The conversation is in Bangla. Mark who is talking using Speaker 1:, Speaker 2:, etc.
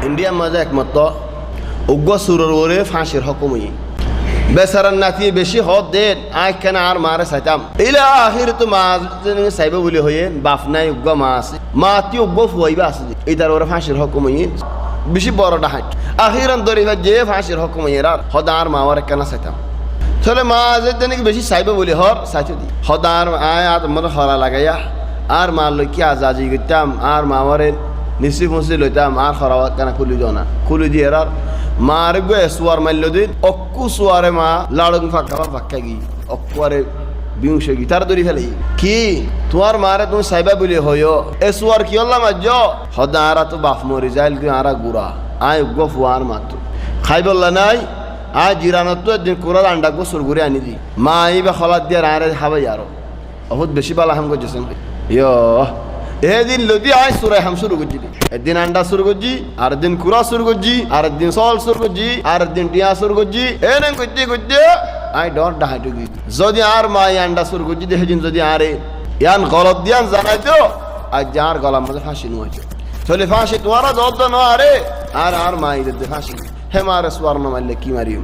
Speaker 1: ইন্ডিয়ার মাঝে একমত উগ্র সুরের ওরে ফাঁসির হকুমই বেচারার নাতি বেশি হদ দেন আয় কেন আর মারে চাইতাম এইলা আখির তো মা চাইব বলে হয়ে বাপ নাই উগ্র মা আছে মা তি উগ্র ফুয়াইবা আছে এইটার ওরে ফাঁসির হকুমই বেশি বড় ডাহাই আখিরান দরিবা যে ফাঁসির হকুমই আর হদার মা ওরে কেন চাইতাম চলে মা যে তেনাকে বেশি চাইব বলে হর চাইতে দি হদার আয় আর মতো হরা লাগাইয়া আর মা লইকি আজাজি করতাম আর মা ওরে নিশ্চি ফুঁসি লইতাম আর হরা কেন খুলি দিও না খুলি দিয়ে আর মার গে সুয়ার মারল দিন অক্কু সুয়ারে মা লাড়ং ফাঁকা ফাঁকা গি অক্কুয়ারে বিংশ গি তার দরি ফেলে কি তোমার মারে তুমি সাইবা বলি হইও এ সুয়ার কি হল্লা মাঝ হদা আরা তো বাপ মরি যাইল কি আরা গুড়া আয় উগ্র ফুয়ার মাত্র খাই বললা নাই আয় জিরানত তো একদিন কোরাল আন্ডা গোসর ঘুরে আনি দি মা এইবা খলাদ দিয়ে আরে হাবাই আরো বহুত বেশি বালা হাম করছেন ইয় এদিন লদি আয় সুরাই হাম শুরু করছি একদিন আন্ডা শুরু করছি আর দিন কুড়া শুরু করছি আর দিন সল শুরু করছি আর দিন টিয়া শুরু করছি এনে করতে করতে আয় ডর ডাহাইটু গই যদি আর মা আন্ডা শুরু করছি দেখে দিন যদি আরে ইয়ান গলত দিয়ান জানাই তো আর যার গলার মধ্যে ফাঁসি নুয়েছে চলে ফাঁসি তোমারা দর ন আরে আর আর মা ঈদের ফাঁসি হে মারে সুয়ার মারলে কি মারিম